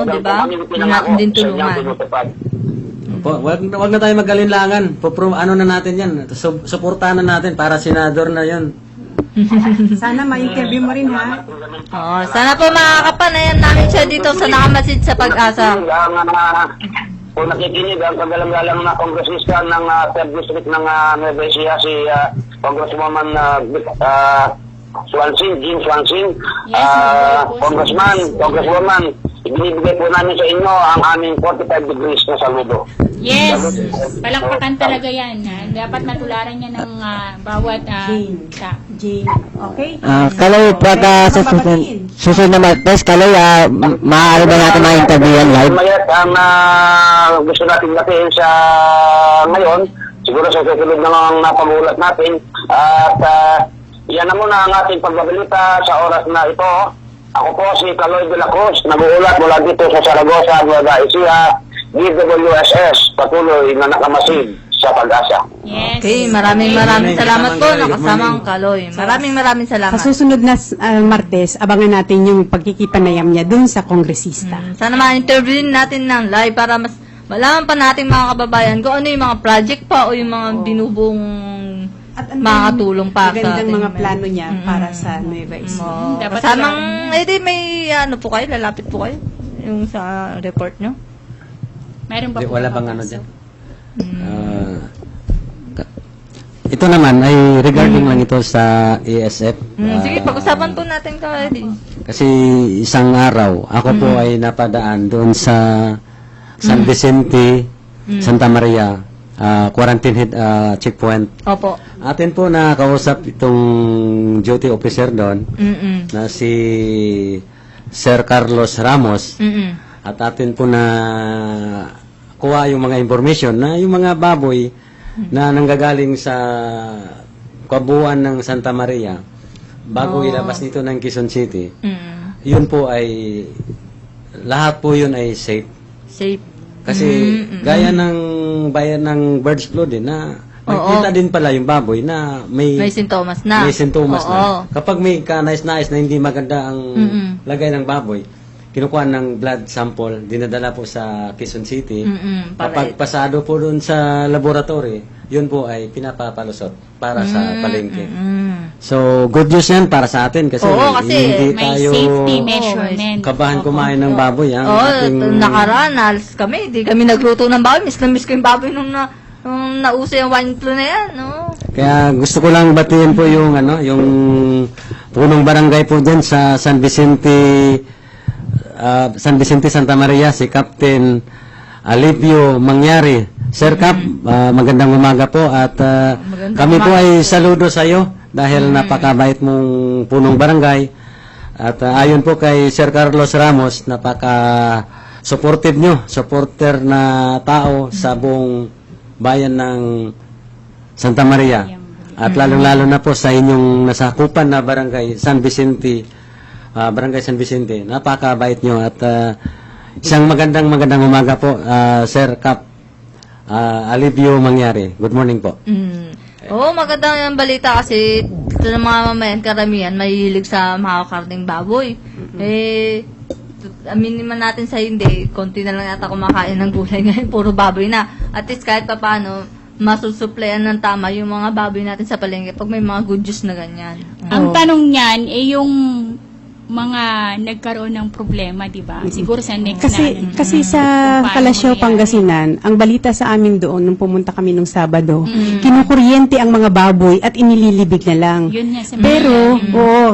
di ba? Di natin din tulungan. Wag na tayo magalinlangan. Na natin yan. Suportahan na natin para senador na yan. Sana ma-interview mo rin, ha? Sana po makakapanayan namin siya dito sa Nakamasid sa Pag-asa. Kung nakikinig ang kagalang-galang na kongresista ng 3rd District ng Nueva Ecija, si Congresswoman Jean Swansing, Congresswoman, ibinibigay po namin sa inyo ang aming 45 degrees na saludo. Yes, palakpakan talaga yan. Dapat matularan niya ng bawat Jane. Okay? Kaloy, pagka sa susunod na Martes, Kaloy, maaari ba natin ma-interview yan live? Mayat, ang gusto natin natin sa ngayon, siguro sa susunod na napag-ulat natin, at yan na muna ang ating pagbabalita sa oras na ito. Ako po si Kaloy de la Cruz, nag-uulat mula dito sa Saragossa, Nueva Ecija, DWSS, patuloy na nakamasid sa Pag-asa. Yes. Okay, maraming salamat po, nakasamang Kaloy. Maraming salamat. Sa susunod na Martes, abangan natin yung pagkikipanayam niya dun sa kongresista. Sana ma-interview natin ng live para mas malaman pa natin mga kababayan kung ano yung mga project pa o yung mga binubuong At makakatulong pa sa magandang ating mga plano niya para sa Nueva Ecija. Dapat kasamang, may po kayo, lalapit po kayo yung sa report nyo. Meron ba po? Wala bang dyan? Ito naman ay regarding lang ito sa ESF. Sige, pag-usapan po natin ka, Eddie. Kasi isang araw, ako po ay napadaan doon sa San Vicente, Santa Maria, quarantine head checkpoint. Opo. Atin po na kausap itong duty officer doon na si Sir Carlos Ramos at atin po na kuha yung mga information na yung mga baboy na nanggagaling sa kabuuan ng Santa Maria bago ilabas nito ng Quezon City. Yun po ay lahat po yun ay safe. Safe. Kasi gaya ng bayan ng birds flu din na nakita din pala yung baboy na may sintomas na. May sintomas Oo. na. Kapag may kanais-nais na hindi maganda ang lagay ng baboy, kinukuha ng blood sample, dinadala po sa Quezon City. Kapag pasado po doon sa laboratory, yun po ay pinapapalusot para sa palengke. So, good news yan para sa atin kasi, hindi may tayo safety measurement. kabahan kumain ng baboy. Ang nakaraan, alas kami, di kami nagluto ng baboy. Miss na miss ko yung baboy nung nauso yung wine flu na yan, no? Kaya gusto ko lang batiin po yung yung punong barangay po dyan sa San Vicente Santa Maria, si Captain Alipio Mangyari. Sir Cap, magandang umaga po at kami po ay saludo sa iyo dahil napakabait mong punong barangay at ayon po kay Sir Carlos Ramos, napaka-supportive nyo, supporter na tao sa buong bayan ng Santa Maria at lalong-lalo na po sa inyong nasakupan na barangay San Vicente, Barangay San Vicente. Napakabait nyo at isang magandang umaga po, Sir Cap Alipio Mangyari. Good morning po. Maganda yung balita kasi ito ng mga mamayan karamihan mahilig sa makakarning baboy. Aminin man natin sa hindi, konti na lang yata kumakain ng gulay ngayon, puro baboy na. At least kahit pa paano, masusuplayan ng tama yung mga baboy natin sa palengke pag may mga good juice na ganyan. Ang tanong niyan, yung mga nagkaroon ng problema, di ba? Siguro sa next Kasi sa Kalasyaw, Pangasinan, ang balita sa amin doon, nung pumunta kami nung Sabado, kinukuryente ang mga baboy at inililibig na lang. Yun nga sa Pero,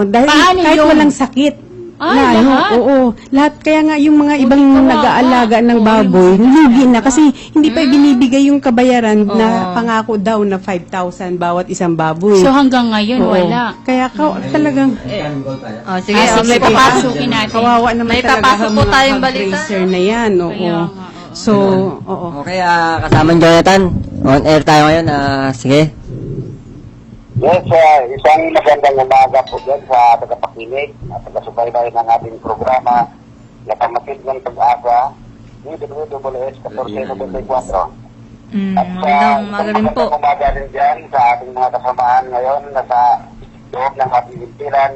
dahil Paano kahit yun? walang sakit, lahat? lahat. Kaya nga yung mga ibang nag-aalaga ng baboy, lugi na kasi hindi pa binibigay yung kabayaran na pangako daw na 5,000 bawat isang baboy. So hanggang ngayon, wala. Kaya talagang Sige, may papasok natin. kawawa naman May talaga papasok ang po mga tayong balita. fundraiser na yan. Kaya nga, So, Okay, kasama Jonathan. On air tayo ngayon. Sige. Yes, isang magandang umaga po dyan sa tagapakinig at taga-subaybay ng ating programa na Pamasid ng Pag-asa ni WWS 1494. At Magandang umaga rin po. magandang umaga rin dyan sa ating mga kasamaan ngayon na sa loob ng ating himpilan,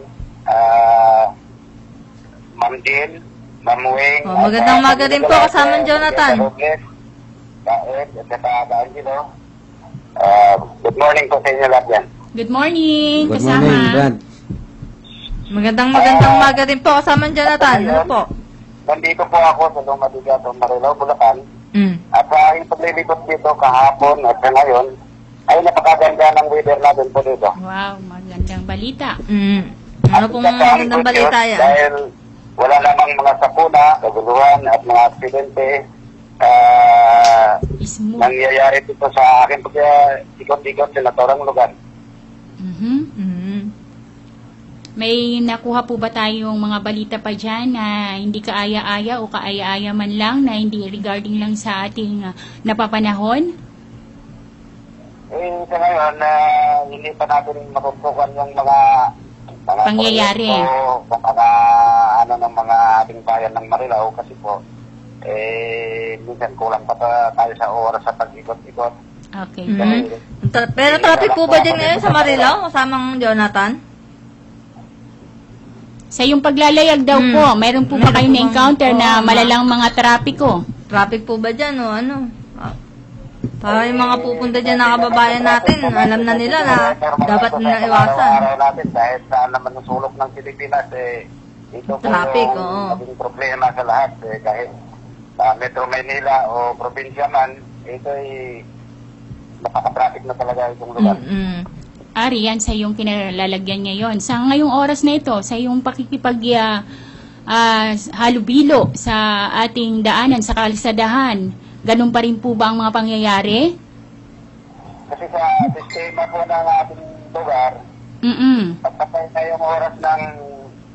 Ma'am Din, Ma'am Wing. Magandang umaga rin po kasama Jonathan. Kaed at saka Angelo. Good morning po sa inyo lahat yan. Good morning, Good kasama. morning, Brad. Magandang umaga rin po kasama Jonathan. Ano po? Nandito po ako sa Lumadiga, Marilao, Bulacan. At yung paglilibot dito kahapon at sa ngayon, ay napakaganda ng weather natin po dito. Wow, magandang balita. Ano pong magandang balita yan? Dahil wala namang mga sakuna, kaguluhan at mga aksidente Smooth. nangyayari dito sa akin pag ikot-ikot sa naturang lugar. May nakuha po ba tayong mga balita pa dyan na hindi kaaya-aya o kaaya-aya man lang na hindi regarding lang sa ating napapanahon? Sa ngayon, hindi pa natin matutukan yung mga Pangyayari. proyekto, mga ng mga ating bayan ng Marilao kasi po minsan kulang pa tayo sa oras sa pag-ikot-ikot. Okay. Pero traffic po ba dyan ngayon sa Marilao kasamang Jonathan? Sa yung paglalayag daw po, mayroon po ba kayong na-encounter na malalang mga trapiko? Traffic po ba dyan o ano? Para yung mga pupunta dyan na kababayan natin, alam na nila na dapat na iwasan. Araw natin dahil saan naman yung sulok ng Pilipinas, ito po Traffic, yung naging problema sa lahat. Kahit Metro Manila o probinsya man, ito ay napaka-traffic na talaga itong lugar. Ari, yan sa iyong kinalalagyan ngayon. Sa ngayong oras na ito, sa iyong halubilo sa ating daanan, sa kalsadahan, ganun pa rin po ba ang mga pangyayari? kasi sa sistema po ng ating lugar, pagpatay na yung oras ng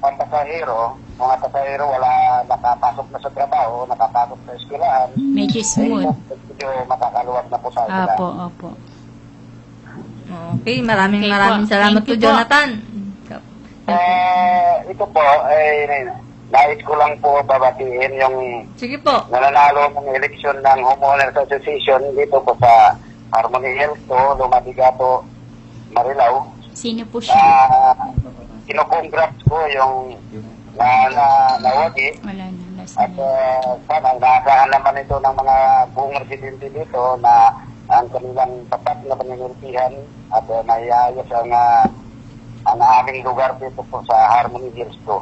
pampasahero, mga pasahero wala nakapasok na sa trabaho, nakapasok sa eskwelahan, Medyo smooth. medyo makakaluwag na po sa sila. Opo. Okay, maraming Okay po. salamat Thank po, you po. Jonathan. Ito po, nais ko lang po babatiin yung Sige po. nananalo ng eleksyon ng Homeowners Association dito po sa Harmony Health to Lumadigato, Marilao. Sino po siya? Kino-congrats ko yung nawagi Wala na. Last at na. sana naasahan naman ito ng mga buong residente dito na ang kanilang tapat na paninulpihan at maiayos ang aming lugar dito po sa Harmony Hills to.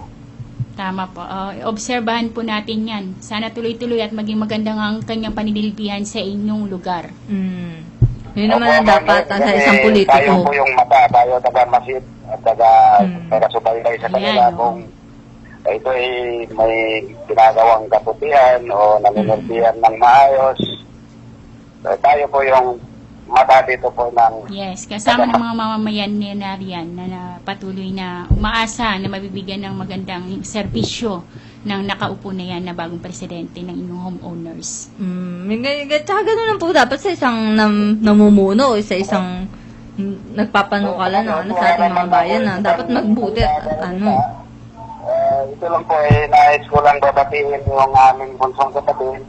Tama po. Obserbahan po natin yan. Sana tuloy-tuloy at maging maganda ang kanyang paninilpihan sa inyong lugar. Yun naman ang dapat sa isang Tayo politiko. po yung mata, tayo taga-masid at taga-subaybay sa kanila Ayan, kung ito ay may ginagawang kaputihan o naninulpihan ng maayos. Tayo po yung mata dito po ng Yes, kasama ng mga mamamayan na riyan na patuloy na umaasa na mabibigyan ng magandang serbisyo ng nakaupo na yan na bagong presidente ng inyong homeowners. Tsaka gano'n lang po dapat sa isang namumuno o sa isang nagpapanukala na sa ating mga bayan na dapat magbuti at ito lang po nais ko lang babatiin yung aming bunsong kapatid.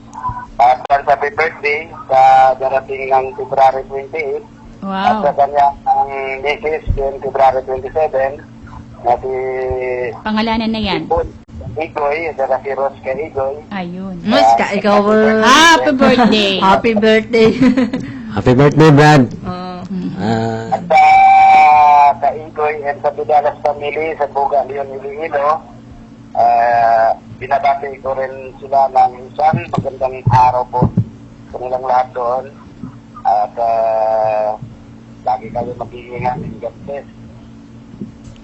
Happy birthday sa darating ng February 28 at sa Wow. kanyang misis din February 27 na si Pangalanan na yan. Igoy at saka si Rosca Igoy. Ayun. Mas ka, ikaw Happy birthday! Happy birthday. Happy birthday, Brad. At sa Igoy and sa Bidalas family sa Buga Leon Iloilo, binabati ko rin sila ng isang magandang araw po sa nilang lahat doon. At lagi kayo mag-iingat and God bless.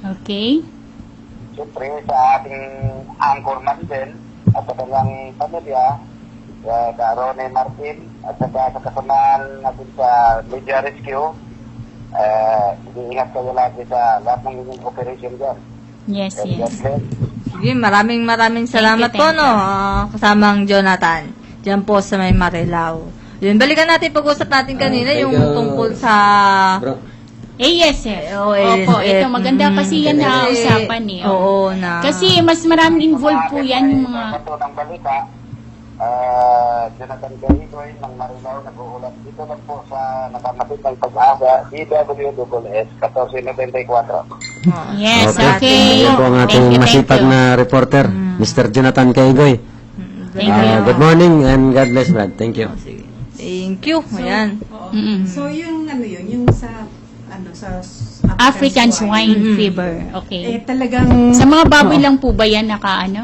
Okay. Siyempre sa ating anchorman din at sa kanyang pamilya, sa Ronnie Martin at sa kasamaan natin sa Media Rescue, iingat kayo lagi sa lahat ng inyong operation dyan. Yes, And God yes. bless. Sige, maraming salamat Thank you, po, thank no? Kasamang Jonathan. Diyan po sa may Marilao. Yun, balikan natin pag-usap natin kanina thank yung you. tungkol sa Bro. ASF. ASF. Opo, ito maganda kasi yan na usapan eh. Oo, na. Kasi mas maraming involved po yan yung mga... Sa bato ng balita, Jonathan Garigoy ng Marilao nag-uulat dito lang po sa nakamatit ng pag-asa DWSS 1494. Yes, okay. Ito po ang ating masipag na reporter, Mr. Jonathan Kaigoy. Thank you. Good morning and God bless, Brad. Thank you. Sige. Thank you. Ayan. So yung yung sa African swine fever. Okay. talagang Sa mga baboy lang po ba yan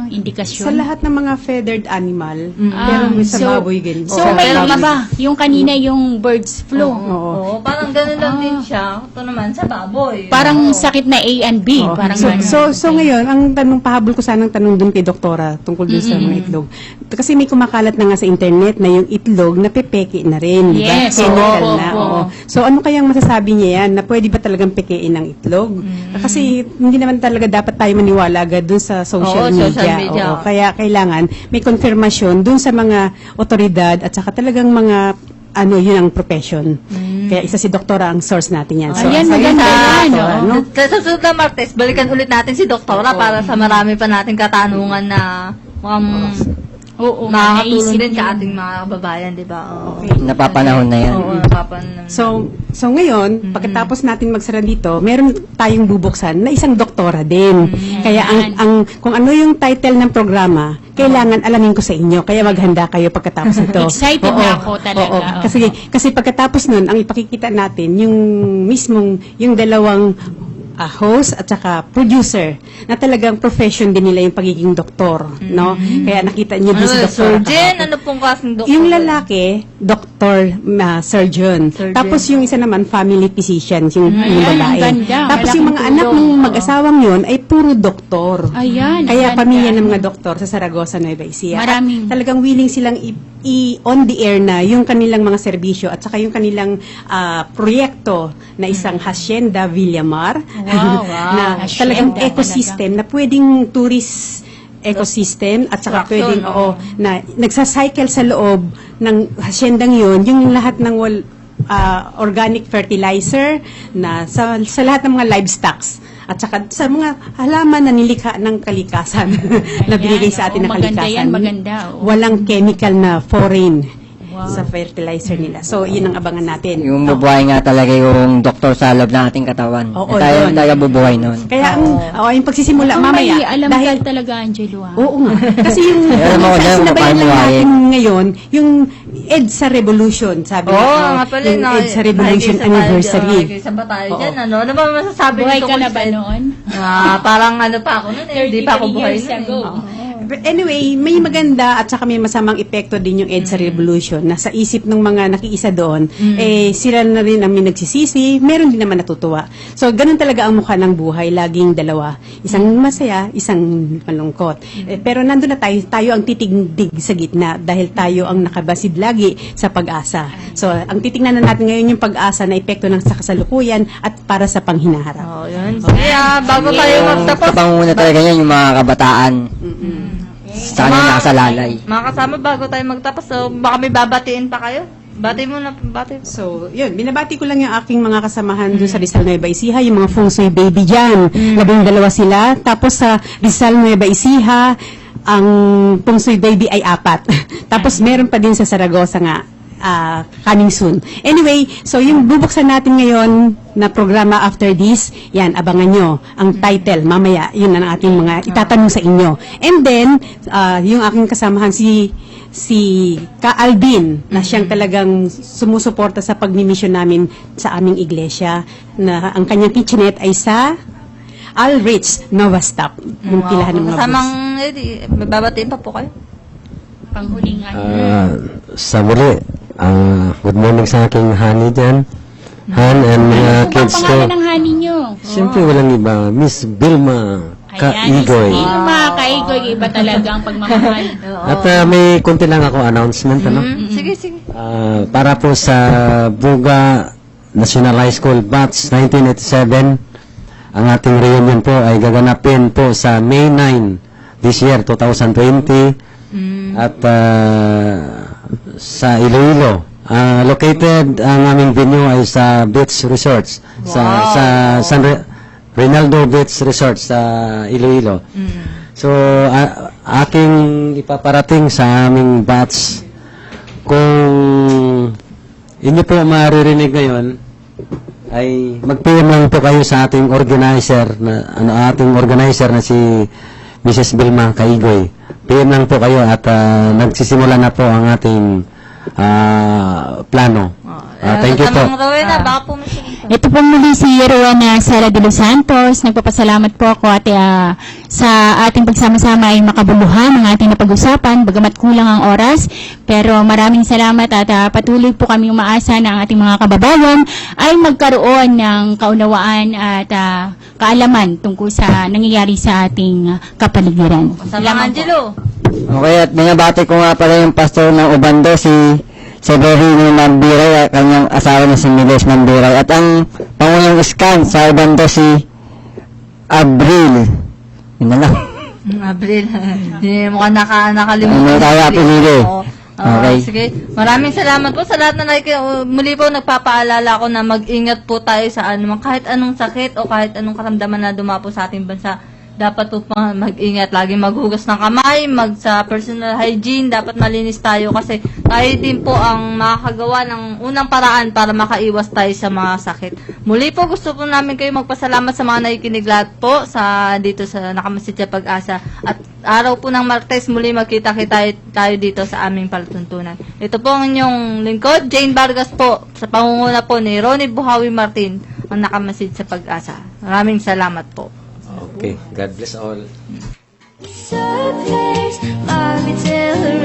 indikasyon? sa lahat ng mga feathered animal, Ah, pero sa so- baboy ganun. So, Oo, may pero iba. Yung kanina yung birds flu. Oo, parang ganun lang din siya. Ito naman sa baboy. Parang sakit na A and B. Oo. Parang so, ganun. so ngayon, ang pahabol ko sanang tanong dun kay doktora tungkol dun sa mga itlog. Kasi may kumakalat na nga sa internet na yung itlog na pepeke na rin. Diba? Yes, Chemical oo, na. oo. Oo. So ano kayang masasabi niya yan na pwede ba talagang pekein ng itlog? Kasi hindi naman talaga dapat tayo maniwala agad dun sa social Oo, media. social media. Oo. Kaya kailangan may confirmation dun sa mga otoridad at saka talagang mga yun ang profession. Kaya isa si doktora ang source natin yan. Ayan, maganda yan, doktora, no? Sa susunod na Martes, balikan ulit natin si Doktora para sa marami pa nating katanungan na Oo, makakatulong naisip din sa yun. ating mga kababayan, di ba? Oo. Napapanahon na yan. Oo, napapanahon. So ngayon, pagkatapos natin magsara dito, meron tayong bubuksan na isang doktora din. Kaya ang kung ano yung title ng programa, kailangan alamin ko sa inyo. Kaya maghanda kayo pagkatapos nito. Excited na ako talaga. Oo. Kasi pagkatapos nun, ang ipakikita natin yung mismong yung dalawang host at saka producer na talagang profession din nila yung pagiging doktor, no? Kaya nakita niyo doon sa doktor. Surgeon, ano pong klaseng doktor? Yung lalaki, doctor, surgeon. Tapos yung isa naman, family physician, yung babae. ganda. Tapos yung mga Malaking anak tulong. ng mag-asawang yun ay puro doktor. Ayan, Kaya ganda. pamilya ng mga doktor sa Saragossa, Nueva Ecija. Maraming- At talagang willing silang on the air na yung kanilang mga serbisyo at saka yung kanilang proyekto na isang Hacienda Villamar Wow, na Hacienda, talagang ecosystem na pwedeng tourist ecosystem at saka Attraction, pwedeng na nagsacycle sa loob ng haciendang yun yung lahat ng organic fertilizer na sa lahat ng mga livestocks at saka sa mga halaman na nilikha ng kalikasan na binigay sa atin ng maganda kalikasan. yan, maganda. Walang chemical na foreign sa fertilizer nila. So, yun ang abangan natin. Yung bubuhay nga talaga yung doktor sa loob ng ating katawan. Oo, Tayo yun. talaga bubuhay nun. Kaya yung pagsisimula mamaya, May alam dahil ka talaga, Angelo. oo nga. Kasi yung Alam mo, dyan, sinabayan lang paano natin ngayon, yung EDSA Revolution, sabi Oo, nga, nga pala. yung EDSA Revolution Anniversary. Isa pa tayo Oo. dyan, ano? Ano ba masasabi Buhay nito ka kung na ba sa- noon? Parang ano pa ako nun eh. Hindi pa ako 33 buhay years nun ago. eh. But anyway, may maganda at saka may masamang epekto din yung EDSA Revolution na sa isip ng mga nakiisa doon, sila na rin ang may nagsisisi, meron din naman natutuwa. So, ganun talaga ang mukha ng buhay, laging dalawa. Isang masaya, isang malungkot. Pero nandun na tayo ang titigdig sa gitna dahil tayo ang nakabasid lagi sa pag-asa. So, ang titignan na natin ngayon yung pag-asa na epekto ng sa kasalukuyan at para sa panghinaharap. Oh, yun. Kaya bago tayo magtapos, Sa pangunguna talaga yan, yung mga kabataan. Sa kanya nakasalalay. mga kasama, bago tayo magtapos, so baka may babatiin pa kayo. Bati mo na, bati. So, yun, binabati ko lang yung aking mga kasamahan doon sa Rizal Nueva Ecija, yung mga Feng Shui baby dyan. 12 sila. Tapos sa Rizal Nueva Ecija, ang Feng Shui baby ay 4. Tapos meron pa din sa Saragossa nga, coming soon. Anyway, so yung bubuksan natin ngayon na programa after this, yan, abangan nyo. Ang title, mamaya, yun ang ating mga itatanong sa inyo. And then, yung aking kasamahan, si Ka Aldin, na siyang talagang sumusuporta sa pagmimisyon namin sa aming iglesia, na ang kanyang kitchenette ay sa Alrich Nova Stop. Yung pilahan ng mga Kasamang, bus. may babatiin pa po kayo. Panghuling Sa muli, good morning sa aking honey dyan. Han and mga kids ko. pangalan ng honey nyo? Siyempre walang iba, Miss Vilma Kaigoy. Vilma Kaigoy, iba talaga ang pagmamahal. At may konti lang ako announcement, ano? Sige, sige. Para po sa Buga National High School Batch 1987, ang ating reunion po ay gaganapin po sa May 9 this year, 2020. At sa Iloilo, located ang aming venue ay sa Beach Resorts, sa San Reynaldo Beach Resort sa Iloilo. So, aking ipaparating sa aming batch, kung inyo po maririnig ngayon, ay mag-PM lang po kayo sa ating organizer na si Mrs. Vilma Kaigoy. PM lang po kayo at nagsisimula na po ang ating plano. Thank you po. Kasamang Rowena, baka po may sagot. Ito po muli si Rowena Sara de los Santos. Nagpapasalamat po ako at sa ating pagsama-sama ay makabuluhan ang ating napag-usapan, bagamat kulang ang oras. Pero maraming salamat at patuloy po kami umaasa na ang ating mga kababayan ay magkaroon ng kaunawaan at kaalaman tungkol sa nangyayari sa ating kapaligiran. Kasamang Angelo. Okay, at binabati ko nga pala yung pastor ng Ubando, si Severino Mambiray, at kanyang asawa na si Miles Mambiray. At ang Pangulong Iskan sa Ubando, si Abril. Yun na lang. Abril. Hindi mukhang nakalimutan. Ano tayo, Apelide? Oo. Okay. Sige. Maraming salamat po sa lahat na muli po nagpapaalala ko na mag-ingat po tayo sa kahit anong sakit o kahit anong karamdaman na dumapo sa ating bansa. Dapat po mag-ingat, lagi maghugas ng kamay, sa personal hygiene, dapat malinis tayo kasi tayo din po ang makakagawa ng unang paraan para makaiwas tayo sa mga sakit. Muli po gusto po namin kayo magpasalamat sa mga nakikinig lahat po dito sa Nakamasid sa Pag-asa. At araw po ng Martes muli magkita-kita tayo dito sa aming palatuntunan. Ito po ang inyong lingkod, Jane Vargas po, sa pangunguna po ni Ronnie Buhawi Martin, ang Nakamasid sa Pag-asa. Maraming salamat po. Okay, God bless all. Surface, mommy, tell her